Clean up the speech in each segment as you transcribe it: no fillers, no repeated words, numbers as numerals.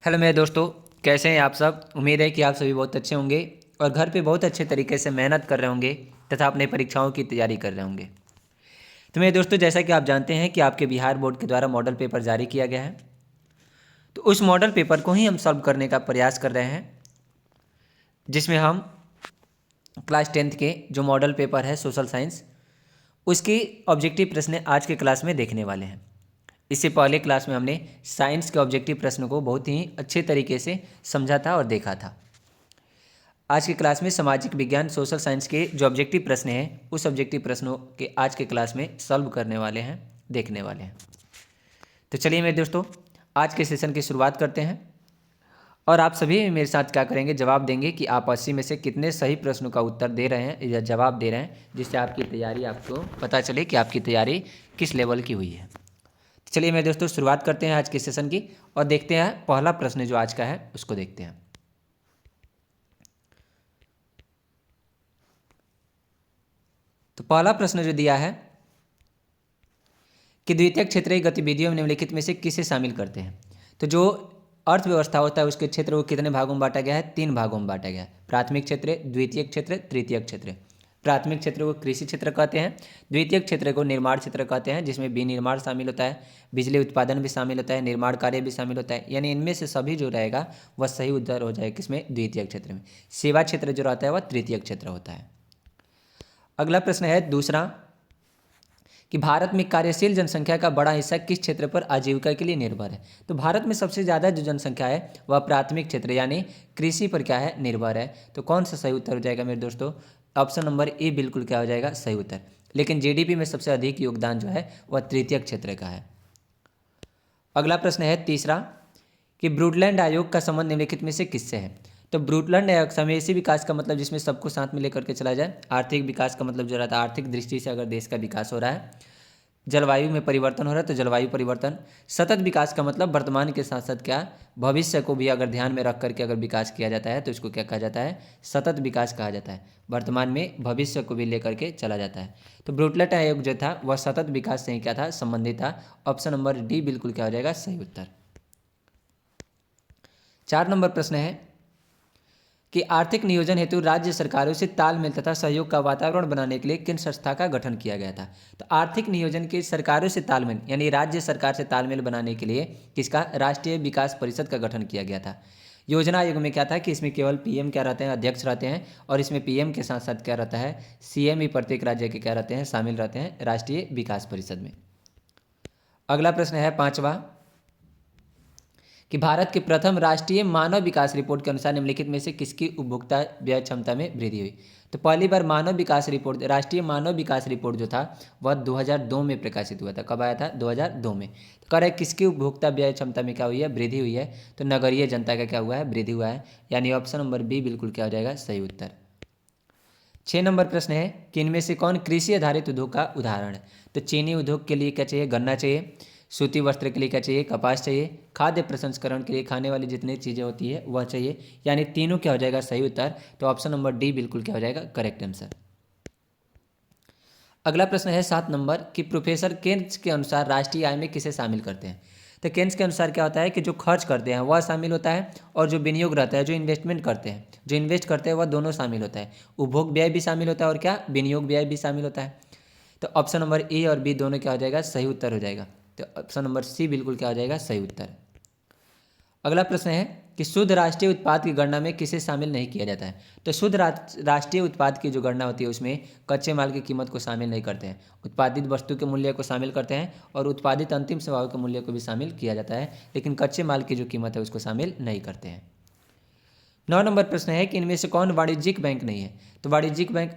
Hello मेरे दोस्तों, कैसे हैं आप सब। उम्मीद है कि आप सभी बहुत अच्छे होंगे और घर पे बहुत अच्छे तरीके से मेहनत कर रहे होंगे तथा अपने परीक्षाओं की तैयारी कर रहे होंगे। तो मेरे दोस्तों, जैसा कि आप जानते हैं कि आपके बिहार बोर्ड के द्वारा मॉडल पेपर जारी किया गया है, तो उस मॉडल पेपर को ही हम सॉल्व करने का प्रयास कर रहे हैं, जिसमें हम क्लास 10th के जो मॉडल पेपर है सोशल साइंस, उसकी ऑब्जेक्टिव प्रश्न आज के क्लास में देखने वाले हैं। इससे पहले क्लास में हमने साइंस के ऑब्जेक्टिव प्रश्न को बहुत ही अच्छे तरीके से समझा था और देखा था। आज की क्लास में सामाजिक विज्ञान सोशल साइंस के जो ऑब्जेक्टिव प्रश्न हैं, उस ऑब्जेक्टिव प्रश्नों के आज के क्लास में सॉल्व करने वाले हैं, देखने वाले हैं। तो चलिए मेरे दोस्तों, आज के सेशन की शुरुआत करते हैं और आप सभी मेरे साथ क्या करेंगे, जवाब देंगे कि आप 80 में से कितने सही प्रश्नों का उत्तर दे रहे हैं या जवाब दे रहे हैं, जिससे आपकी तैयारी, आपको पता चले कि आपकी तैयारी किस लेवल की हुई है। तो चलिए मेरे दोस्तों, शुरुआत करते हैं आज के सेशन की और देखते हैं पहला प्रश्न जो आज का है उसको देखते हैं। तो पहला प्रश्न जो दिया है कि द्वितीयक क्षेत्रीय गतिविधियों में निम्नलिखित में से किसे शामिल करते हैं। तो जो अर्थव्यवस्था होता है उसके क्षेत्र को कितने भागों में बांटा गया है, 3 भागों में बांटा गया है। प्राथमिक क्षेत्र, द्वितीयक क्षेत्र, तृतीयक क्षेत्र। प्राथमिक क्षेत्र को कृषि क्षेत्र कहते हैं, द्वितीयक क्षेत्र को निर्माण क्षेत्र कहते हैं, जिसमें विनिर्माण शामिल होता है, बिजली उत्पादन भी शामिल होता है, निर्माण कार्य भी शामिल होता है। यानी इनमें से सभी जो रहेगा वह सही उत्तर हो जाएगा किसमें, द्वितीयक क्षेत्र में। सेवा क्षेत्र जो रहता है वह तृतीयक क्षेत्र होता है। अगला प्रश्न है दूसरा कि भारत में कार्यशील जनसंख्या का बड़ा हिस्सा किस क्षेत्र पर आजीविका के लिए निर्भर है। तो भारत में सबसे ज़्यादा जो जनसंख्या है वह प्राथमिक क्षेत्र यानी कृषि पर क्या है, निर्भर है। तो कौन सा सही उत्तर हो जाएगा मेरे दोस्तों, ऑप्शन नंबर ए बिल्कुल क्या हो जाएगा, सही उत्तर। लेकिन जीडीपी में सबसे अधिक योगदान जो है वह तृतीयक क्षेत्र का है। अगला प्रश्न है तीसरा कि ब्रूडलैंड आयोग का संबंध निम्नलिखित में से किससे है। तो ब्रूडलैंड आयोग समावेशी विकास का मतलब जिसमें सबको साथ में लेकर के चला जाए, आर्थिक विकास का मतलब जो रहता है आर्थिक दृष्टि से अगर देश का विकास हो रहा है, जलवायु में परिवर्तन हो रहा है तो जलवायु परिवर्तन, सतत विकास का मतलब वर्तमान के साथ साथ क्या भविष्य को भी अगर ध्यान में रख करके अगर विकास किया जाता है तो इसको क्या कहा जाता है, सतत विकास कहा जाता है। वर्तमान में भविष्य को भी लेकर के चला जाता है। तो ब्रूडलैंड आयोग जो था वह सतत विकास से ही क्या था, संबंधित था। ऑप्शन नंबर डी बिल्कुल क्या हो जाएगा, सही उत्तर। 4 नंबर प्रश्न है कि आर्थिक नियोजन हेतु राज्य सरकारों से तालमेल तथा सहयोग का वातावरण बनाने के लिए किन संस्था का गठन किया गया था। तो आर्थिक नियोजन के सरकारों से तालमेल यानी राज्य सरकार से तालमेल बनाने के लिए किसका, राष्ट्रीय विकास परिषद का गठन किया गया था। योजना आयोग में क्या था कि इसमें केवल पीएम क्या रहते हैं, अध्यक्ष रहते हैं, और इसमें पीएम के साथ साथ क्या रहता है, सीएम ही प्रत्येक राज्य के क्या रहते हैं, शामिल रहते हैं राष्ट्रीय विकास परिषद में। अगला प्रश्न है पांचवा कि भारत के प्रथम राष्ट्रीय मानव विकास रिपोर्ट के अनुसार निम्नलिखित में से किसकी उपभोक्ता व्यय क्षमता में वृद्धि हुई। तो पहली बार मानव विकास रिपोर्ट, राष्ट्रीय मानव विकास रिपोर्ट जो था वह 2002 में प्रकाशित हुआ था। कब आया था, 2002 में। तो कह रहे किसकी उपभोक्ता व्यय क्षमता में क्या हुई है, वृद्धि हुई है। तो नगरीय जनता का क्या हुआ है, वृद्धि हुआ है। यानी ऑप्शन नंबर बी बिल्कुल क्या हो जाएगा, सही उत्तर। 6 नंबर प्रश्न है कि इनमें से कौन कृषि आधारित उद्योग का उदाहरण है। तो चीनी उद्योग के लिए क्या चाहिए, गन्ना चाहिए। सूती वस्त्र के लिए क्या चाहिए, कपास चाहिए। खाद्य प्रसंस्करण के लिए खाने वाली जितनी चीज़ें होती है वह चाहिए। यानी तीनों क्या हो जाएगा, सही उत्तर। तो ऑप्शन नंबर डी बिल्कुल क्या हो जाएगा, करेक्ट आंसर। अगला प्रश्न है 7 नंबर कि प्रोफेसर केन्स के अनुसार राष्ट्रीय आय में किसे शामिल करते हैं। तो केन्स के अनुसार क्या होता है कि जो खर्च करते हैं वह शामिल होता है, और जो विनियोग रहता है, जो इन्वेस्टमेंट करते हैं, जो इन्वेस्ट करते हैं वह दोनों शामिल होता है। उपभोग व्यय भी शामिल होता है और क्या, विनियोग व्यय भी शामिल होता है। तो ऑप्शन नंबर ए और बी दोनों क्या हो जाएगा, सही उत्तर हो जाएगा। तो ऑप्शन नंबर सी बिल्कुल क्या हो जाएगा, सही उत्तर। अगला प्रश्न है कि शुद्ध राष्ट्रीय उत्पाद की गणना में किसे शामिल नहीं किया जाता है। तो शुद्ध राष्ट्रीय उत्पाद की जो गणना होती है उसमें कच्चे माल की कीमत को शामिल नहीं करते हैं, उत्पादित वस्तु के मूल्य को शामिल करते हैं, और उत्पादित अंतिम सेवाओं के मूल्य को भी शामिल किया जाता है, लेकिन कच्चे माल की जो कीमत है उसको शामिल नहीं करते हैं। 9 नंबर प्रश्न है कि इनमें से कौन वाणिज्यिक बैंक नहीं है। तो वाणिज्यिक बैंक,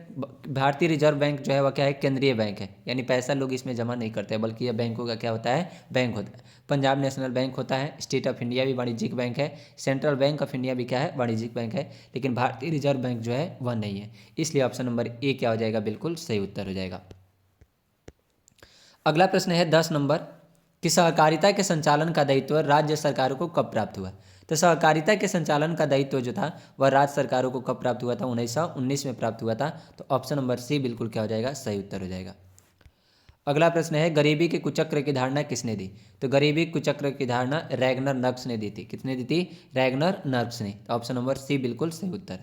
भारतीय रिजर्व बैंक जो है वह क्या है, केंद्रीय बैंक है। यानी पैसा लोग इसमें जमा नहीं करते हैं, बल्कि यह बैंकों का क्या होता है, बैंक होता है। पंजाब नेशनल बैंक होता है, स्टेट ऑफ इंडिया भी वाणिज्यिक बैंक है, सेंट्रल बैंक ऑफ इंडिया भी क्या है, वाणिज्यिक बैंक है। लेकिन भारतीय रिजर्व बैंक जो है वह नहीं है, इसलिए ऑप्शन नंबर ए क्या हो जाएगा, बिल्कुल सही उत्तर हो जाएगा। अगला प्रश्न है 10 नंबर कि सहकारिता के संचालन का दायित्व राज्य सरकारों को कब प्राप्त हुआ। तो सहकारिता के संचालन का दायित्व जो था वह राज्य सरकारों को कब प्राप्त हुआ था, 1919 में प्राप्त हुआ था। तो ऑप्शन नंबर सी बिल्कुल क्या हो जाएगा, सही उत्तर हो जाएगा। अगला प्रश्न है गरीबी के कुचक्र की धारणा किसने दी? तो गरीबी कुचक्र की धारणा रैगनर नर्क्स ने दी थी। किसने दी थी? रैगनर नर्क्स ने। तो ऑप्शन नंबर सी बिल्कुल सही उत्तर।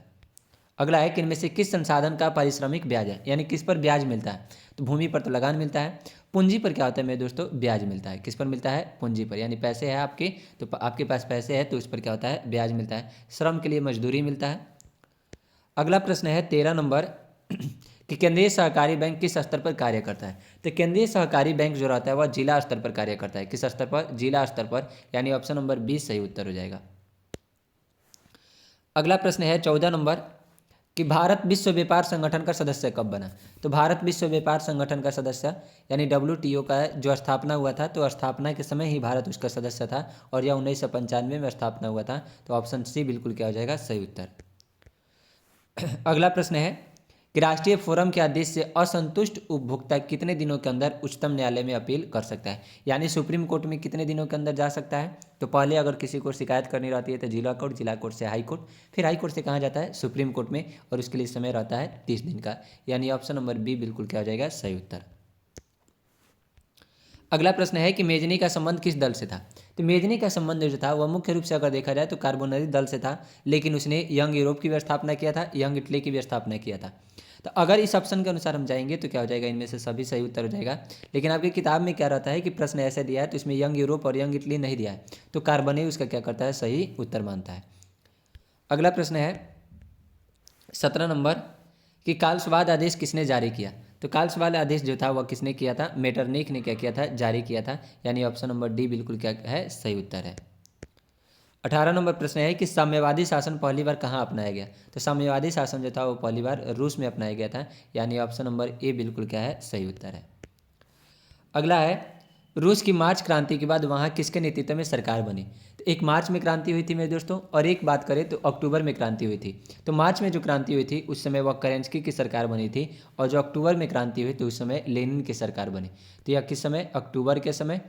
अगला है कि इनमें से किस संसाधन का पारिश्रमिक ब्याज है, यानी किस पर ब्याज मिलता है? तो भूमि पर तो लगान मिलता है, पूंजी पर क्या होता है मेरे दोस्तों? ब्याज मिलता है। किस पर मिलता है? पूंजी पर, यानी पैसे है आपके, तो आपके पास पैसे है तो उस पर क्या होता है? ब्याज मिलता है। श्रम के लिए मजदूरी मिलता है। अगला प्रश्न है 13 नंबर कि केंद्रीय सहकारी बैंक किस स्तर पर कार्य करता है? तो केंद्रीय सहकारी बैंक जो रहता है वह जिला स्तर पर कार्य करता है। किस स्तर पर? जिला स्तर पर, यानी ऑप्शन नंबर 20 सही उत्तर हो जाएगा। अगला प्रश्न है 14 नंबर कि भारत विश्व व्यापार संगठन का सदस्य कब बना? तो भारत विश्व व्यापार संगठन का सदस्य यानी WTO का जो स्थापना हुआ था, तो स्थापना के समय ही भारत उसका सदस्य था और यह 1995 में स्थापना हुआ था। तो ऑप्शन सी बिल्कुल क्या हो जाएगा? सही उत्तर। अगला प्रश्न है कि राष्ट्रीय फोरम के आदेश से असंतुष्ट उपभोक्ता कितने दिनों के अंदर उच्चतम न्यायालय में अपील कर सकता है? यानी सुप्रीम कोर्ट में कितने दिनों के अंदर जा सकता है? तो पहले अगर किसी को शिकायत करनी रहती है तो जिला कोर्ट, जिला कोर्ट से हाई कोर्ट, फिर हाई कोर्ट से कहाँ जाता है? सुप्रीम कोर्ट में, और उसके लिए समय रहता है 30 दिन का, यानी ऑप्शन नंबर बी बिल्कुल क्या हो जाएगा? सही उत्तर। अगला प्रश्न है कि मेजनी का संबंध किस दल से था? तो मेजनी का संबंध जो था वह मुख्य रूप से अगर देखा जाए तो कार्बोनरी दल से था, लेकिन उसने यंग यूरोप की भी स्थापना किया था, यंग इटली की भी स्थापना किया था। तो अगर इस ऑप्शन के अनुसार हम जाएंगे तो क्या हो जाएगा? इनमें से सभी सही उत्तर हो जाएगा। लेकिन आपकी किताब में क्या रहता है कि प्रश्न ऐसे दिया है तो इसमें यंग यूरोप और यंग इटली नहीं दिया है, तो कार्बन उसका क्या करता है? सही उत्तर मानता है। अगला प्रश्न है 17 नंबर कि कालस्वाद आदेश किसने जारी किया? तो कालस्वाद आदेश जो था वह किसने किया था? मेटरनिख ने क्या किया था? जारी किया था, यानी ऑप्शन नंबर डी बिल्कुल क्या है? सही उत्तर है। 18 नंबर प्रश्न है कि साम्यवादी शासन पहली बार कहाँ अपनाया गया? तो साम्यवादी शासन जो था वो पहली बार रूस में अपनाया गया था, यानी ऑप्शन नंबर ए बिल्कुल क्या है? सही उत्तर है। अगला है रूस की मार्च क्रांति के बाद वहाँ किसके नेतृत्व में सरकार बनी? तो एक मार्च में क्रांति हुई थी मेरे दोस्तों, और एक बात करें तो अक्टूबर में क्रांति हुई थी। तो मार्च में जो क्रांति हुई थी उस समय वह केरेंस्की की सरकार बनी थी, और जो अक्टूबर में क्रांति हुई तो उस समय लेनिन की सरकार बनी। तो यह किस समय? अक्टूबर के समय,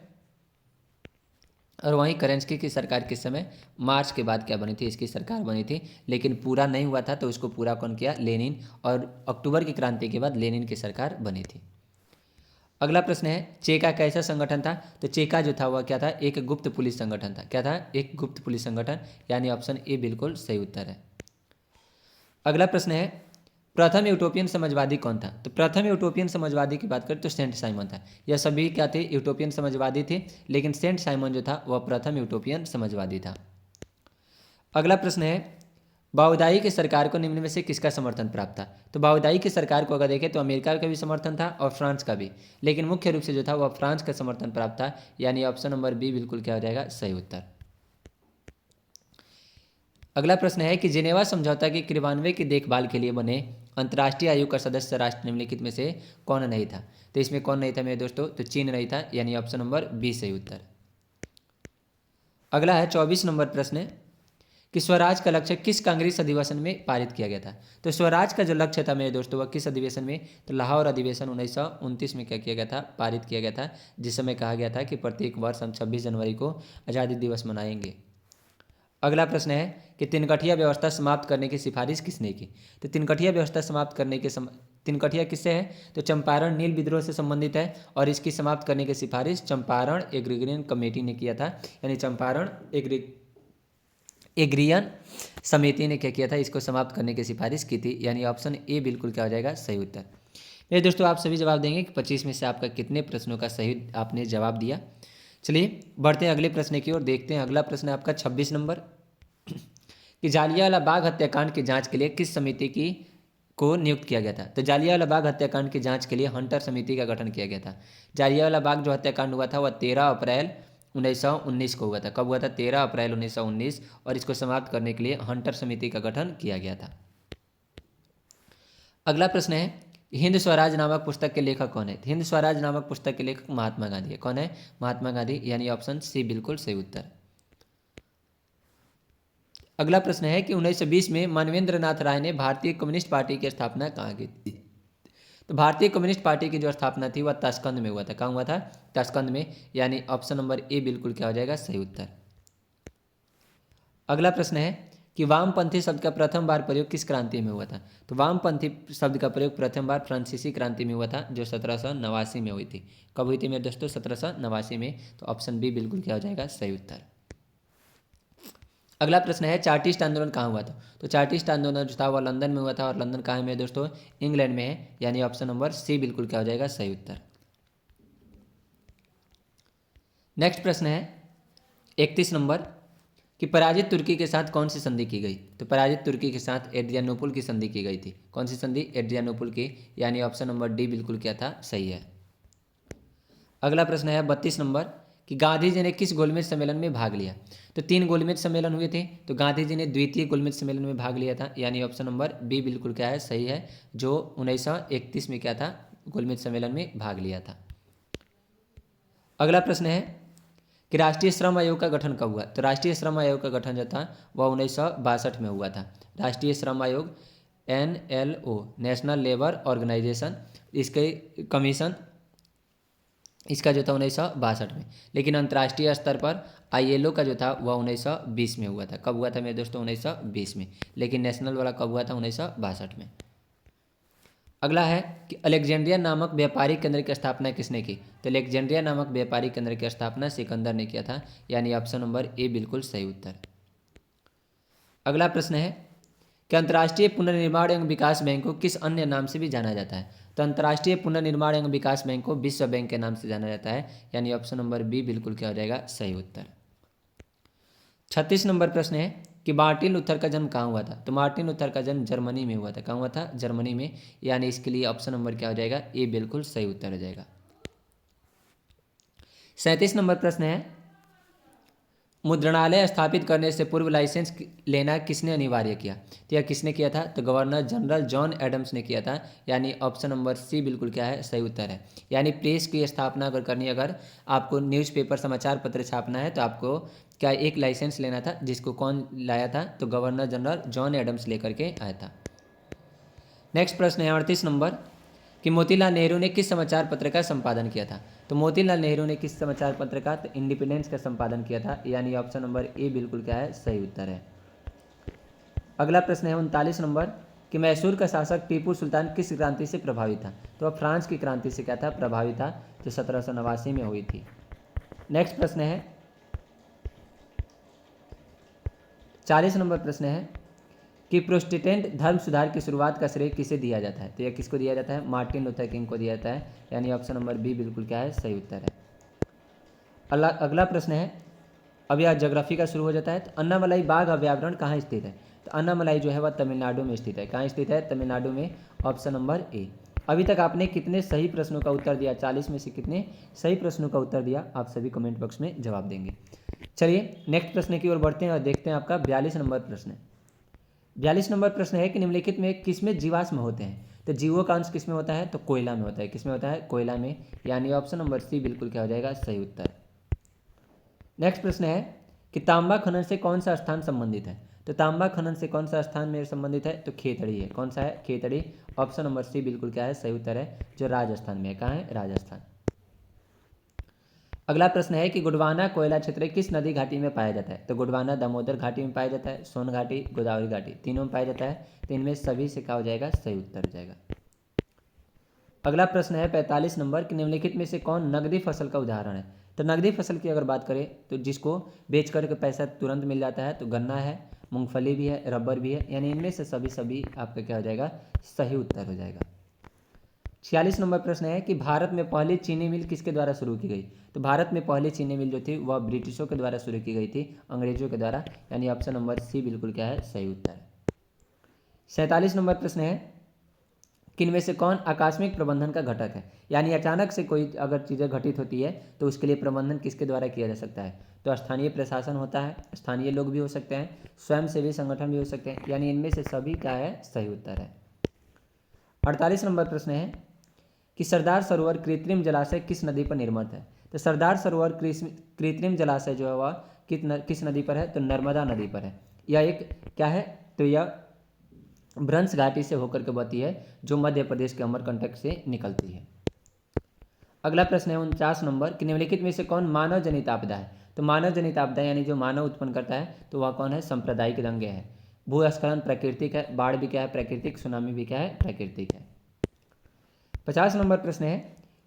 और वहीं केरेंस्की की सरकार किस समय? मार्च के बाद क्या बनी थी? इसकी सरकार बनी थी, लेकिन पूरा नहीं हुआ था तो उसको पूरा कौन किया? लेनिन, और अक्टूबर की क्रांति के बाद लेनिन की सरकार बनी थी। अगला प्रश्न है चेका कैसा संगठन था? तो चेका जो था वह क्या था? एक गुप्त पुलिस संगठन था। क्या था? एक गुप्त पुलिस संगठन, यानी ऑप्शन ए बिल्कुल सही उत्तर है। अगला प्रश्न है प्रथम यूटोपियन समाजवादी कौन था? तो प्रथम यूटोपियन समाजवादी की बात करें तो सेंट साइमन था। यह सभी क्या थे? यूटोपियन समाजवादी थे, लेकिन सेंट साइमन जो था वह प्रथम यूटोपियन समाजवादी था। अगला प्रश्न है बाउदाई की सरकार को निम्न में से किसका समर्थन प्राप्त था? तो बाउदाई की सरकार को अगर देखें तो अमेरिका का भी समर्थन था और फ्रांस का भी, लेकिन मुख्य रूप से जो था वह फ्रांस का समर्थन प्राप्त था, यानी ऑप्शन नंबर बी बिल्कुल क्या हो जाएगा? सही उत्तर। अगला प्रश्न है कि जिनेवा समझौता के क्रियान्वयन की देखभाल के लिए बने अंतर्राष्ट्रीय आयोग का सदस्य राष्ट्र निम्नलिखित में से कौन नहीं था? तो इसमें कौन नहीं था मेरे दोस्तों? तो चीन नहीं था, यानी ऑप्शन नंबर बी सही उत्तर। अगला है 24 नंबर प्रश्न कि स्वराज का लक्ष्य किस कांग्रेस अधिवेशन में पारित किया गया था? तो स्वराज का जो लक्ष्य था मेरे दोस्तों वह किस अधिवेशन में? तो लाहौर अधिवेशन 1929 में क्या किया गया था? पारित किया गया था, जिस समय कहा गया था कि प्रत्येक वर्ष हम 26 जनवरी को आज़ादी दिवस मनाएंगे। अगला प्रश्न है कि तिनकठिया व्यवस्था समाप्त करने की सिफारिश किसने की? तो तिनकठिया व्यवस्था समाप्त करने के तिनकठिया किससे है? तो चंपारण नील विद्रोह से संबंधित है, और इसकी समाप्त करने की सिफारिश चंपारण एग्रीगेशन कमेटी ने किया था, यानी चंपारण एग्रियन समिति ने क्या किया था? इसको समाप्त करने की सिफारिश की थी, यानी ऑप्शन ए बिल्कुल क्या हो जाएगा? सही उत्तर। मेरे दोस्तों आप सभी जवाब देंगे कि 25 में से आपका कितने प्रश्नों का सही आपने जवाब दिया। चलिए बढ़ते हैं अगले प्रश्न की ओर, देखते हैं। अगला प्रश्न है आपका 26 नंबर कि जालियांवाला बाग हत्याकांड की जांच के लिए किस समिति की को नियुक्त किया गया था? तो जालियांवाला बाग हत्याकांड की जांच के लिए हंटर समिति का गठन किया गया था। जालियांवाला बाग जो हत्याकांड हुआ था वह 13 अप्रैल 1919 को हुआ था। कब हुआ था? 13 अप्रैल 1919, और इसको समाप्त करने के लिए हंटर समिति का गठन किया गया था। अगला प्रश्न है हिंद स्वराज नामक पुस्तक के लेखक कौन है? हिंद स्वराज नामक पुस्तक के लेखक महात्मा गांधी है। कौन है? महात्मा गांधी, यानी ऑप्शन सी बिल्कुल सही उत्तर। अगला प्रश्न है कि 1920 में मानवेंद्र नाथ राय ने भारतीय कम्युनिस्ट पार्टी की स्थापना कहाँ की थी? तो भारतीय कम्युनिस्ट पार्टी की जो स्थापना थी वह ताशकंद में हुआ था। कहाँ हुआ था? ताशकंद में, यानी ऑप्शन नंबर ए बिल्कुल क्या हो जाएगा? सही उत्तर। अगला प्रश्न है कि वामपंथी शब्द का प्रथम बार प्रयोग किस क्रांति में हुआ था। तो वामपंथी शब्द का प्रयोग प्रथम बार फ्रांसीसी क्रांति में हुआ था, जो 1789 में हुई थी। कब हुई थी मेरे दोस्तों? 1789 में। तो ऑप्शन बी बिल्कुल क्या हो जाएगा? सही उत्तर। अगला प्रश्न है, चार्टिस्ट आंदोलन कहाँ हुआ था? तो चार्टिस्ट आंदोलन जो था वह लंदन में हुआ था, और लंदन कहाँ है मेरे दोस्तों? इंग्लैंड में है, यानी ऑप्शन नंबर सी बिल्कुल क्या हो जाएगा? सही उत्तर। नेक्स्ट प्रश्न है 31 नंबर, कि पराजित तुर्की के साथ कौन सी संधि की गई? तो पराजित तुर्की के साथ एड्रियानोपुल की संधि की गई थी। कौन सी संधि? एड्रियानोपुल की, यानी ऑप्शन नंबर डी बिल्कुल क्या था? सही है। अगला प्रश्न है 32 नंबर, कि गांधी जी ने किस गोलमेज सम्मेलन में भाग लिया? तो 3 गोलमेज सम्मेलन हुए थे, तो गांधी जी ने द्वितीय गोलमेज सम्मेलन में भाग लिया था, यानी ऑप्शन नंबर बी बिल्कुल क्या है? सही है, जो 1931 में क्या था? गोलमेज सम्मेलन में भाग लिया था। अगला प्रश्न है कि राष्ट्रीय श्रम आयोग का गठन कब हुआ? तो राष्ट्रीय श्रम आयोग का गठन जो था वह 1962 में हुआ था। राष्ट्रीय श्रम आयोग NLO, नेशनल लेबर ऑर्गेनाइजेशन, इसके कमीशन इसका जो था 1962 में। लेकिन अंतर्राष्ट्रीय स्तर पर ILO का जो था वह 1920 में हुआ था। कब हुआ था मेरे दोस्तों? 1920 में। लेकिन नेशनल वाला कब हुआ था? 1962 में। अगला है कि अलेक्जेंड्रिया नामक व्यापारिक केंद्र की स्थापना किसने की? तो अलेक्जेंड्रिया नामक व्यापारिक केंद्र की स्थापना सिकंदर ने किया था, यानी ऑप्शन नंबर ए बिल्कुल सही उत्तर। अगला प्रश्न है कि अंतर्राष्ट्रीय पुनर्निर्माण एवं विकास बैंक को किस अन्य नाम से भी जाना जाता है? तो अंतर्राष्ट्रीय पुनर्निर्माण एवं विकास बैंक को विश्व बैंक के नाम से जाना जाता है, यानी ऑप्शन नंबर बी बिल्कुल क्या हो जाएगा? सही उत्तर। 36 नंबर प्रश्न है कि मार्टिन लूथर का जन्म कहाँ हुआ था? तो मार्टिन लूथर का जन्म जर्मनी में हुआ था। कहाँ हुआ था? जर्मनी में, यानी इसके लिए ऑप्शन नंबर क्या हो जाएगा? ए बिल्कुल सही उत्तर हो जाएगा। 37 नंबर प्रश्न है, मुद्रणालय स्थापित करने से पूर्व लाइसेंस लेना किसने अनिवार्य किया? तो यह किसने किया था? तो गवर्नर जनरल जॉन एडम्स ने किया था, यानी ऑप्शन नंबर सी बिल्कुल क्या है? सही उत्तर है। यानी प्रेस की स्थापना अगर करनी, अगर आपको न्यूज़पेपर समाचार पत्र छापना है, तो आपको क्या एक लाइसेंस लेना था, जिसको कौन लाया था? तो गवर्नर जनरल जॉन एडम्स लेकर के आया था। नेक्स्ट प्रश्न है 38 नंबर, कि मोतीलाल नेहरू ने किस समाचार पत्र का संपादन किया था? तो मोतीलाल नेहरू ने किस समाचार पत्र का? तो इंडिपेंडेंस का संपादन किया था, यानी ऑप्शन नंबर ए बिल्कुल क्या है? सही उत्तर है। अगला प्रश्न है 39 नंबर, कि मैसूर का शासक टीपू सुल्तान किस क्रांति से प्रभावित था? तो वह फ्रांस की क्रांति से क्या था? प्रभावित था, जो 1789 में हुई थी। नेक्स्ट प्रश्न है 40 नंबर प्रश्न है कि प्रोटेस्टेंट धर्म सुधार की शुरुआत का श्रेय किसे दिया जाता है? तो यह किसको दिया जाता है? मार्टिन लूथर किंग को दिया जाता है, यानी ऑप्शन नंबर बी बिल्कुल क्या है? सही उत्तर है। अगला प्रश्न है, अब यह ज्योग्राफी का शुरू हो जाता है। तो अन्नामलाई बाघ अभ्यारण्य कहाँ स्थित है? तो अन्नामलाई जो है वह तमिलनाडु में स्थित है। कहाँ स्थित है? तमिलनाडु में, ऑप्शन नंबर ए। अभी तक आपने कितने सही प्रश्नों का उत्तर दिया? 40 में से कितने सही प्रश्नों का उत्तर दिया? आप सभी कमेंट बॉक्स में जवाब देंगे। चलिए नेक्स्ट प्रश्न की ओर बढ़ते हैं और देखते हैं आपका 42 नंबर प्रश्न। 42 नंबर प्रश्न है कि निम्नलिखित में किसमें जीवाश्म होते हैं? तो जीवों का अंश किसमें होता है? तो कोयला में होता है। किसमें होता है? कोयला में, यानी ऑप्शन नंबर सी बिल्कुल क्या हो जाएगा? सही उत्तर। नेक्स्ट प्रश्न है कि तांबा खनन से कौन सा स्थान संबंधित है? तो तांबा खनन से कौन सा स्थान में संबंधित है? तो खेतड़ी है। कौन सा है? खेतड़ी, ऑप्शन नंबर सी बिल्कुल क्या है? सही उत्तर है, जो राजस्थान में है। कहाँ है? राजस्थान। अगला प्रश्न है कि गोंडवाना कोयला क्षेत्र किस नदी घाटी में पाया जाता है? तो गोंडवाना दामोदर घाटी में पाया जाता है, सोन घाटी, गोदावरी घाटी, तीनों में पाया जाता है। तो इनमें सभी से क्या हो जाएगा? सही उत्तर हो जाएगा। अगला प्रश्न है 45 नंबर, कि निम्नलिखित में से कौन नकदी फसल का उदाहरण है? तो नकदी फसल की अगर बात करें तो जिसको बेच करके पैसा तुरंत मिल जाता है, तो गन्ना है, मूंगफली भी है, रबर भी है, यानी इनमें से सभी आपका क्या हो जाएगा? सही उत्तर हो जाएगा। 46 नंबर प्रश्न है कि भारत में पहली चीनी मिल किसके द्वारा शुरू की गई? तो भारत में पहली चीनी मिल जो थी वह ब्रिटिशों के द्वारा शुरू की गई थी, अंग्रेजों के द्वारा, यानी ऑप्शन नंबर सी बिल्कुल क्या है? सही उत्तर है। 47 नंबर प्रश्न है कि इनमें से कौन आकस्मिक प्रबंधन का घटक है? यानी अचानक से कोई अगर चीज़ें घटित होती है तो उसके लिए प्रबंधन किसके द्वारा किया जा सकता है? तो स्थानीय प्रशासन होता है, स्थानीय लोग भी हो सकते हैं, स्वयंसेवी संगठन भी हो सकते हैं, यानी इनमें से सभी क्या है? सही उत्तर है। 48 नंबर प्रश्न है कि सरदार सरोवर कृत्रिम जलाशय किस नदी पर निर्मित है? तो सरदार सरोवर कृत्रिम जलाशय जो है वह किस नदी पर है? तो नर्मदा नदी पर है। यह एक क्या है? तो यह भ्रंश घाटी से होकर के बहती है, जो मध्य प्रदेश के अमरकंटक से निकलती है। अगला प्रश्न है 49 नंबर, कि निम्नलिखित में से कौन मानव जनित आपदा है? तो मानव जनित आपदा यानी जो मानव उत्पन्न करता है, तो वह कौन है? सांप्रदायिक दंगे है। भूस्खलन प्राकृतिक है, बाढ़ भी क्या है प्राकृतिक, सुनामी भी क्या है प्राकृतिक है। 50 नंबर प्रश्न है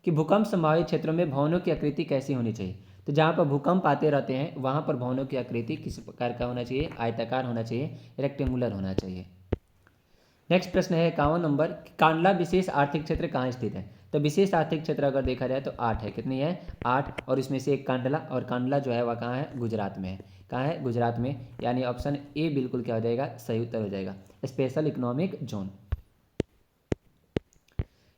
कि भूकंप संभावित क्षेत्रों में भवनों की आकृति कैसी होनी चाहिए। तो जहाँ पर भूकंप आते रहते हैं वहाँ पर भवनों की आकृति किस प्रकार का होना चाहिए, आयताकार होना चाहिए, रेक्टेंगुलर होना चाहिए। नेक्स्ट प्रश्न है 51 नंबर, कांडला विशेष आर्थिक क्षेत्र कहाँ स्थित है। तो विशेष आर्थिक क्षेत्र अगर देखा जाए तो 8 है, कितनी है 8, और इसमें से एक कांडला, और कांडला जो है वह कहाँ है गुजरात में है, कहाँ है गुजरात में, यानी ऑप्शन ए बिल्कुल क्या हो जाएगा सही उत्तर हो जाएगा, स्पेशल इकोनॉमिक जोन।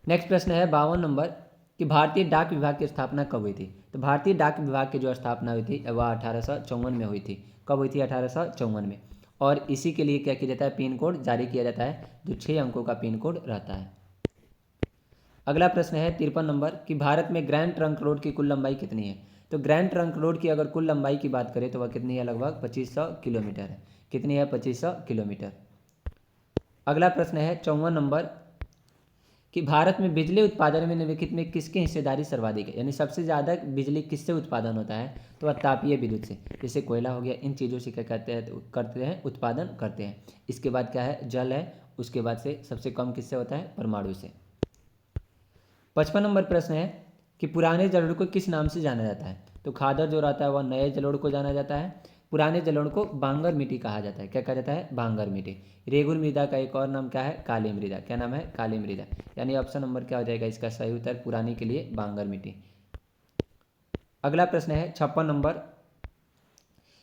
नेक्स्ट प्रश्न है 52 नंबर कि भारतीय डाक विभाग की स्थापना कब हुई थी। तो भारतीय डाक विभाग की जो स्थापना हुई थी वह 1854 में हुई थी। कब हुई थी 1854 में, और इसी के लिए क्या किया जाता है पिन कोड जारी किया जाता है, जो 6 अंकों का पिन कोड रहता है। अगला प्रश्न है 53 नंबर कि भारत में ग्रैंड ट्रंक रोड की कुल लंबाई कितनी है। तो ग्रैंड ट्रंक रोड की अगर कुल लंबाई की बात करें तो वह कितनी है, लगभग 2500 किलोमीटर है, कितनी है 2500 किलोमीटर। अगला प्रश्न है 54 नंबर कि भारत में बिजली उत्पादन में निम्नलिखित में किसकी हिस्सेदारी सर्वाधिक है, यानी सबसे ज़्यादा बिजली किससे उत्पादन होता है। तो वह तापीय विद्युत से, जैसे कोयला हो गया, इन चीज़ों से क्या कहते हैं तो करते हैं उत्पादन करते हैं। इसके बाद क्या है जल है, उसके बाद से सबसे कम किससे होता है परमाणु से। 55 नंबर प्रश्न है कि पुराने जलोढ़ को किस नाम से जाना जाता है। तो खादर जो रहता है वह नए जलोढ़ को जाना जाता है, पुराने जलोढ़ को बांगर मिट्टी कहा जाता है, क्या कहा जाता है बांगर मिट्टी। रेगुर मृदा का एक और नाम क्या है काली मृदा, क्या नाम है काली मृदा, यानी ऑप्शन नंबर क्या हो जाएगा इसका सही उत्तर पुरानी के लिए बांगर मिट्टी। अगला प्रश्न है 56 नंबर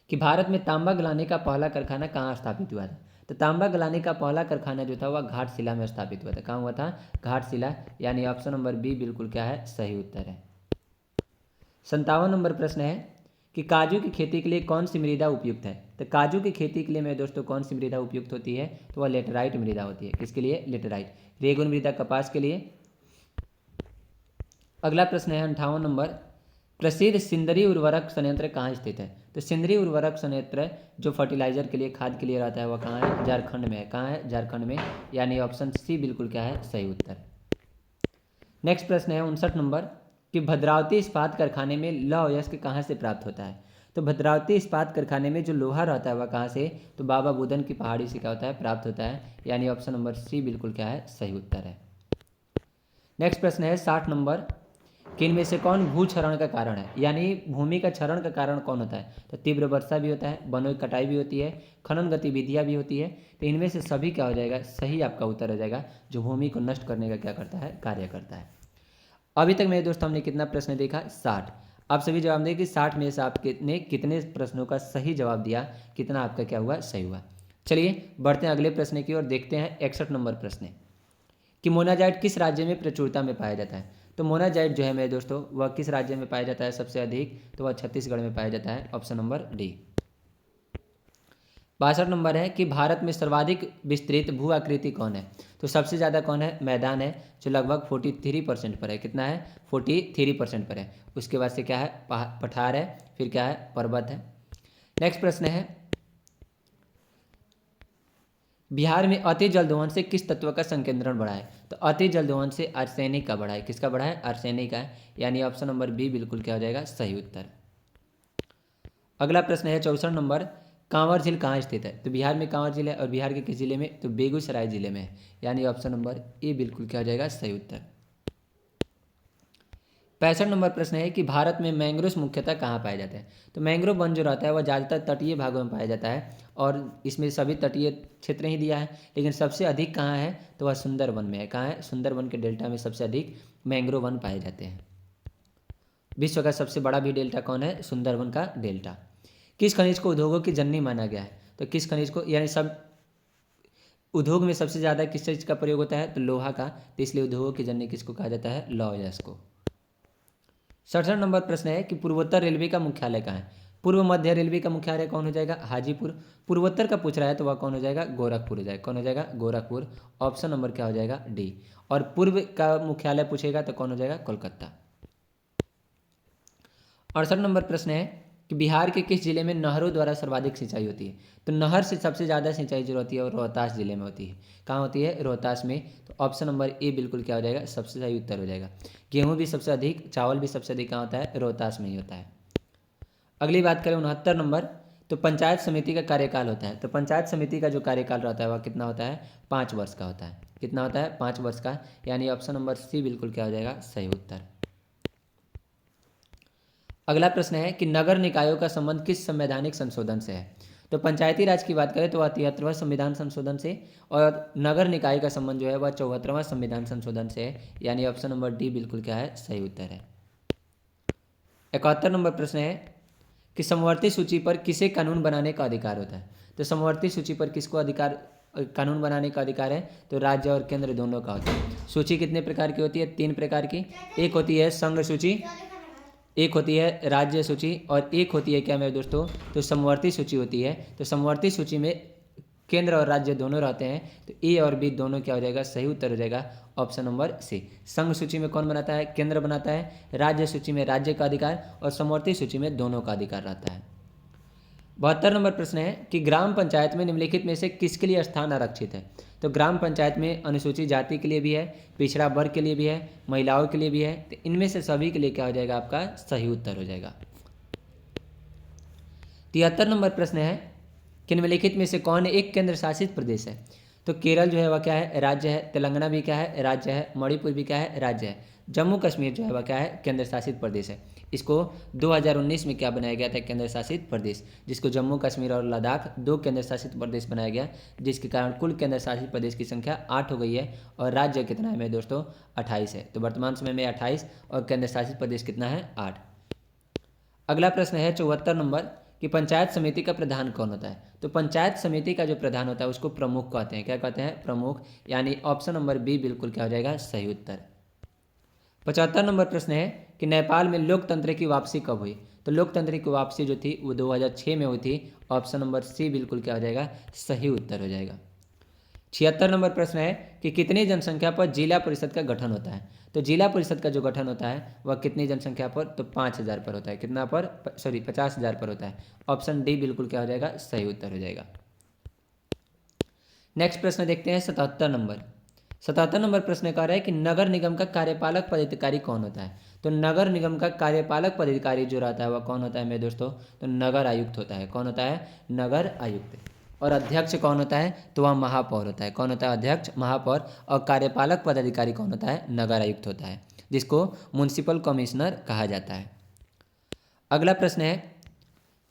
कि भारत में तांबा गलाने का पहला कारखाना कहाँ स्थापित हुआ था। तो तांबा गलाने का पहला कारखाना जो था वह घाटशिला में स्थापित हुआ था, कहाँ हुआ था घाटशिला, यानी ऑप्शन नंबर बी बिल्कुल क्या है सही उत्तर है। 57 नंबर प्रश्न है कि काजू की खेती के लिए कौन सी मृदा उपयुक्त है। तो काजू की खेती के लिए मेरे दोस्तों कौन सी मृदा उपयुक्त होती है, तो वह लेटराइट मृदा होती है, किसके लिए लेटराइट। रेगुन मृदा कपास के लिए। अगला प्रश्न है 58 नंबर, प्रसिद्ध सिंदरी उर्वरक संयंत्र कहाँ स्थित है। तो सिंदरी उर्वरक संयंत्र जो फर्टिलाइजर के लिए खाद के लिए रहता है वह कहाँ है झारखंड में है, कहाँ है झारखंड में, यानी ऑप्शन सी बिल्कुल क्या है सही उत्तर। नेक्स्ट प्रश्न है 59 नंबर कि भद्रावती इस्पात कारखाने में लौह अयस्क कहाँ से प्राप्त होता है। तो भद्रावती इस्पात कारखाने में जो लोहा रहता है वह कहाँ से, तो बाबा बुदन की पहाड़ी से क्या होता है प्राप्त होता है, यानी ऑप्शन नंबर सी बिल्कुल क्या है सही उत्तर है। नेक्स्ट प्रश्न है 60 नंबर कि इनमें से कौन भूक्षरण का कारण है, यानी भूमि का क्षरण का कारण कौन होता है। तो तीव्र वर्षा भी होता है, वनों की कटाई भी होती है, खनन गतिविधियाँ भी होती है। तो इनमें से सभी क्या हो जाएगा सही आपका उत्तर हो जाएगा, जो भूमि को नष्ट करने का क्या करता है कार्य करता है। अभी तक मेरे दोस्तों हमने कितना प्रश्न देखा 60। आप सभी जवाब दें कि 60 में से आपने कितने प्रश्नों का सही जवाब दिया, कितना आपका क्या हुआ सही हुआ। चलिए बढ़ते हैं अगले प्रश्न की ओर, देखते हैं 61 नंबर प्रश्न कि मोनाजाइट किस राज्य में प्रचुरता में पाया जाता है। तो मोनाजाइट जो है मेरे दोस्तों वह किस राज्य में पाया जाता है सबसे अधिक, तो वह छत्तीसगढ़ में पाया जाता है, ऑप्शन नंबर डी। 62 नंबर है कि भारत में सर्वाधिक विस्तृत भू आकृति कौन है। तो सबसे ज़्यादा कौन है मैदान है, जो लगभग 43% पर है, कितना है 43% पर है। उसके बाद से क्या है पठार है, फिर क्या है पर्वत है। नेक्स्ट प्रश्न है बिहार में अति जल दोहन से किस तत्व का संकेंद्रण बढ़ा है। तो अति जल दोहन से आर्सेनिक का बढ़ा है, किसका बढ़ा है आर्सेनिक का, यानी ऑप्शन नंबर बी बिल्कुल क्या हो जाएगा सही उत्तर। अगला प्रश्न है 64 नंबर, कांवर झील कहाँ स्थित है। तो बिहार में कांवर झील है, और बिहार के किस जिले में, तो बेगूसराय जिले में है, यानी ऑप्शन नंबर ए बिल्कुल क्या हो जाएगा सही उत्तर। 65 नंबर प्रश्न है कि भारत में मैंग्रोव मुख्यतः कहाँ पाया जाता है। तो मैंग्रोव वन जो रहता है वह ज़्यादातर तटीय भागों में पाया जाता है, और इसमें सभी तटीय क्षेत्र ही दिया है, लेकिन सबसे अधिक कहाँ है तो वह सुंदरवन में है, कहाँ है सुंदरवन के डेल्टा में सबसे अधिक मैंग्रोव वन पाए जाते हैं। विश्व का सबसे बड़ा भी डेल्टा कौन है सुंदरवन का डेल्टा। किस खनिज को उद्योगों की जननी माना गया है। तो किस खनिज को, यानी सब उद्योग में सबसे ज़्यादा किस चीज़ का प्रयोग होता है तो लोहा का, तो इसलिए उद्योगों की जननी किसको कहा जाता है लौह अयस्क को। 67 नंबर प्रश्न है कि पूर्वोत्तर रेलवे का मुख्यालय कहाँ है। पूर्व मध्य रेलवे का मुख्यालय कौन हो जाएगा हाजीपुर। पूर्वोत्तर का पूछ रहा है तो वह कौन हो जाएगा गोरखपुर हो जाएगा, कौन हो जाएगा गोरखपुर, ऑप्शन नंबर क्या हो जाएगा डी। और पूर्व का मुख्यालय पूछेगा तो कौन हो जाएगा कोलकाता। 68 नंबर प्रश्न है कि बिहार के किस जिले में नहरों द्वारा सर्वाधिक सिंचाई होती है। तो नहर से सबसे ज़्यादा सिंचाई जो होती है वो रोहतास जिले में होती है, कहाँ होती है रोहतास में, तो ऑप्शन नंबर ए बिल्कुल क्या हो जाएगा सबसे सही उत्तर हो जाएगा। गेहूँ भी सबसे अधिक, चावल भी सबसे अधिक कहाँ होता है रोहतास में ही होता है। अगली बात करें 69 नंबर, तो पंचायत समिति का कार्यकाल होता है, तो पंचायत समिति का जो कार्यकाल रहता है वह कितना होता है, 5 वर्ष का होता है। कितना होता है, 5 वर्ष का, यानी ऑप्शन नंबर सी बिल्कुल क्या हो जाएगा, सही उत्तर। अगला प्रश्न है कि नगर निकायों का संबंध किस संवैधानिक संशोधन से है। तो पंचायती राज की बात करें तो वह 73वां संविधान संशोधन से, और नगर निकाय का संबंध जो है वह 74वां संविधान संशोधन से है, यानी ऑप्शन नंबर डी बिल्कुल क्या है, सही उत्तर है। 71 नंबर प्रश्न है कि समवर्ती सूची पर किसे कानून बनाने का अधिकार होता है। तो समवर्ती सूची पर किसको अधिकार, कानून बनाने का अधिकार है, तो राज्य और केंद्र दोनों का होता है। सूची कितने प्रकार की होती है, 3 प्रकार की। एक होती है संघ सूची, एक होती है राज्य सूची, और एक होती है क्या मेरे दोस्तों, तो समवर्ती सूची होती है। तो समवर्ती सूची में केंद्र और राज्य दोनों रहते हैं, तो ए और बी दोनों क्या हो जाएगा, सही उत्तर हो जाएगा ऑप्शन नंबर सी। संघ सूची में कौन बनाता है, केंद्र बनाता है। राज्य सूची में राज्य का अधिकार, और समवर्ती सूची में दोनों का अधिकार रहता है। 72 नंबर प्रश्न है कि ग्राम पंचायत में निम्नलिखित में से किसके लिए स्थान आरक्षित है। तो ग्राम पंचायत में अनुसूचित जाति के लिए भी है, पिछड़ा वर्ग के लिए भी है, महिलाओं के लिए भी है, तो इनमें से सभी के लिए क्या हो जाएगा, आपका सही उत्तर हो जाएगा। 73 नंबर प्रश्न है कि निम्नलिखित में से कौन एक केंद्र शासित प्रदेश है। तो केरल जो है वह क्या है, राज्य है। तेलंगाना भी क्या है, राज्य है। मणिपुर भी क्या है, राज्य है। जम्मू कश्मीर जो है वह क्या है, केंद्र शासित प्रदेश है। इसको 2019 में क्या बनाया गया था, केंद्र शासित प्रदेश, जिसको जम्मू कश्मीर और लद्दाख 2 केंद्र शासित प्रदेश बनाया गया, जिसके कारण कुल केंद्र शासित प्रदेश की संख्या 8 हो गई है, और राज्य कितना है मेरे दोस्तों, 28 है। तो वर्तमान समय में 28 और केंद्र शासित प्रदेश कितना है, 8। अगला प्रश्न है 74 नंबर कि पंचायत समिति का प्रधान कौन होता है। तो पंचायत समिति का जो प्रधान होता है उसको प्रमुख कहते हैं। क्या कहते हैं, प्रमुख, यानी ऑप्शन नंबर बी बिल्कुल क्या हो जाएगा, सही उत्तर। 75 नंबर प्रश्न है कि नेपाल में लोकतंत्र की वापसी कब हुई। तो लोकतंत्र की वापसी जो थी वो 2006 में हुई थी। ऑप्शन नंबर सी बिल्कुल क्या हो जाएगा, सही उत्तर हो जाएगा। 76 नंबर प्रश्न है कि कितनी जनसंख्या पर जिला परिषद का गठन होता है। तो जिला परिषद का जो गठन होता है वह कितनी जनसंख्या पर, तो 5000 पर होता है। कितना पर, 50,000 पर होता है। ऑप्शन डी बिल्कुल क्या हो जाएगा, सही उत्तर हो जाएगा। नेक्स्ट प्रश्न देखते हैं 77 नंबर। 77 नंबर प्रश्न कह रहा है कि नगर निगम का कार्यपालक पदाधिकारी कौन होता है। तो नगर निगम का कार्यपालक पदाधिकारी जो रहता है वह कौन होता है मेरे दोस्तों, तो नगर आयुक्त होता है। कौन होता है, नगर आयुक्त। और अध्यक्ष कौन होता है, तो वह महापौर होता है। कौन होता है, अध्यक्ष, महापौर। और कार्यपालक पदाधिकारी कौन होता है, नगर आयुक्त होता है, जिसको म्युनिसिपल कमिश्नर कहा जाता है। अगला प्रश्न है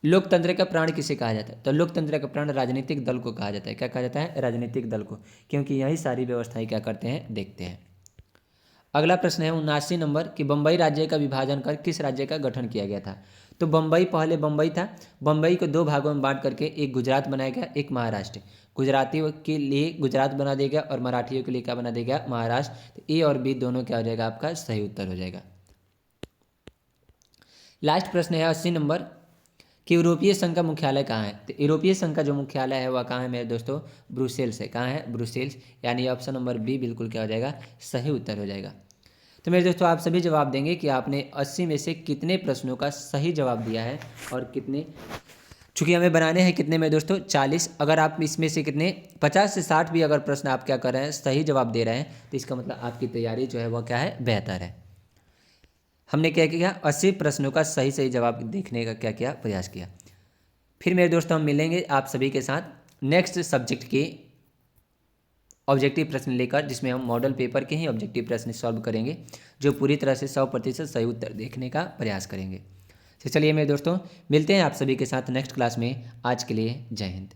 लोकतंत्र का प्राण किसे कहा जाता है। तो लोकतंत्र का प्राण राजनीतिक दल को कहा जाता है। क्या कहा जाता है, राजनीतिक दल को, क्योंकि यही सारी व्यवस्थाएं क्या करते हैं, देखते हैं। अगला प्रश्न है 79 नंबर कि बम्बई राज्य का विभाजन कर किस राज्य का गठन किया गया था। तो बम्बई पहले बम्बई था, बम्बई को 2 भागों में बांट करके एक गुजरात बनाया गया, एक महाराष्ट्र। गुजरातियों के लिए गुजरात बना दिया गया और मराठियों के लिए क्या बना दिया गया, महाराष्ट्र। तो ए और बी दोनों क्या हो जाएगा, आपका सही उत्तर हो जाएगा। लास्ट प्रश्न है 80 नंबर कि यूरोपीय संघ का मुख्यालय कहाँ है। तो यूरोपीय संघ का जो मुख्यालय है वह कहाँ है मेरे दोस्तों, ब्रुसेल्स है। कहाँ है, ब्रुसेल्स, यानी ऑप्शन नंबर बी बिल्कुल क्या हो जाएगा, सही उत्तर हो जाएगा। तो मेरे दोस्तों आप सभी जवाब देंगे कि आपने 80 में से कितने प्रश्नों का सही जवाब दिया है और कितने, चूँकि हमें बनाने हैं कितने मेरे दोस्तों, 40। अगर आप इसमें से कितने 50 से 60 भी अगर प्रश्न आप क्या कर रहे हैं, सही जवाब दे रहे हैं, तो इसका मतलब आपकी तैयारी जो है वह क्या है, बेहतर है। हमने क्या किया, 80 प्रश्नों का सही जवाब देखने का क्या किया, प्रयास किया। फिर मेरे दोस्तों हम मिलेंगे आप सभी के साथ नेक्स्ट सब्जेक्ट के ऑब्जेक्टिव प्रश्न लेकर, जिसमें हम मॉडल पेपर के ही ऑब्जेक्टिव प्रश्न सॉल्व करेंगे, जो पूरी तरह से 100% सही उत्तर देखने का प्रयास करेंगे। तो चलिए मेरे दोस्तों मिलते हैं आप सभी के साथ नेक्स्ट क्लास में। आज के लिए जय हिंद।